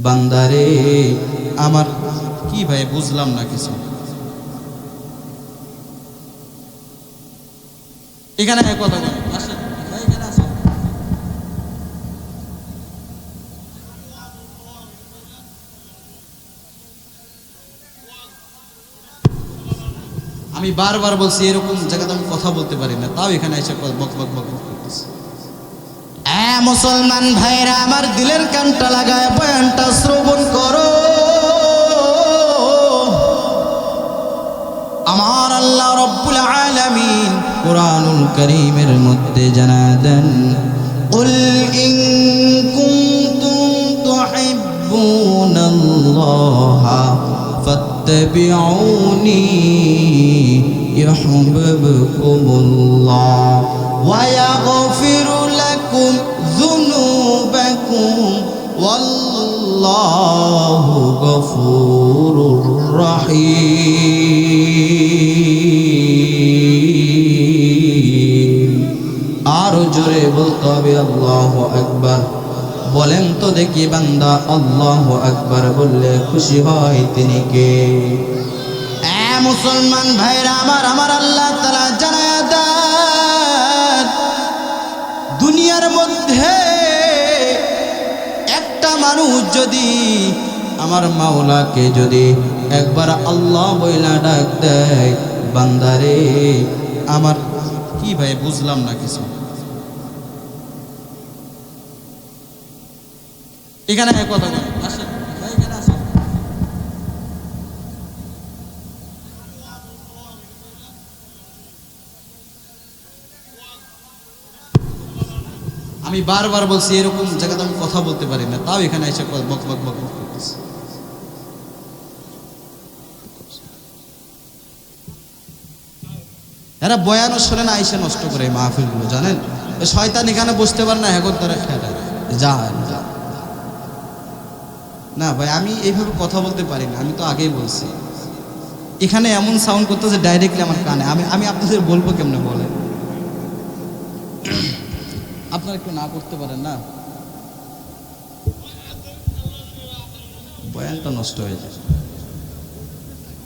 বান্দারে আমার কি ভাই বুঝলাম না কিছু। এখানে কথা বলেন, আসেন ভাই, এখানে আসেন। আমি বারবার বলছি এরকম জায়গাতে আমি কথা বলতে পারি না, তাও এখানে এসে বক বক বক বক করতেছে। মুসলমান ভাইরা আমার দিলের কানটা লাগায় বয়ানটা শ্রবণ করো। আমার আল্লাহ রব্বুল আলামিন কুরআনুল কারীমের মধ্যে জানায় দেন, কুল ইন কুনতুম তুহিব্বুনাল্লাহা ফাত্তাবিউনি ইউহিব্বুকুমুল্লাহ ওয়া ইয়াগফিরু লাকুম যুনুবাকুম ওয়াল্লাহু গফুরুর রহিম। আরো জোরে বলতে হবে আল্লাহু আকবার। বলেন তো দেখি বান্দা আল্লাহু আকবার বললে খুশি হয় তিনি কে? মুসলমান ভাইরা আমার আল্লাহ তাআলা জানায়া দেন, দুনিয়ার মধ্যে একটা মানুষ যদি আমার মাওলাকে যদি একবার আল্লাহ বইলা ডাক দেয়, বান্দারে আমার কি ভাই বুঝলাম না কিছু। এখানে কথা বলেন, আসেন ভাই, এখানে আসেন। আমি বারবার বলছি এরকম জায়গাতে আমি কথা বলতে পারি না, তাও এখানে এসে বক বক বক বক করতেছে। এরা বয়ানও শোনে না, আইসে নষ্ট করে মাহফিলগুলো, জানেন? শয়তান এখানে বসতে পারে না, এখন তারা খেলা যা না ভাই, আমি এইভাবে কথা বলতে পারি না। আমি তো আগেই বলছি, এখানে এমন সাউন্ড করতেছে ডাইরেক্টলি আমার কানে। আমি আপনাদের বলবো কেমনে বলেন? আপনারা একটু না করতে পারেন না, বয়ানটা নষ্ট হয়ে যায়।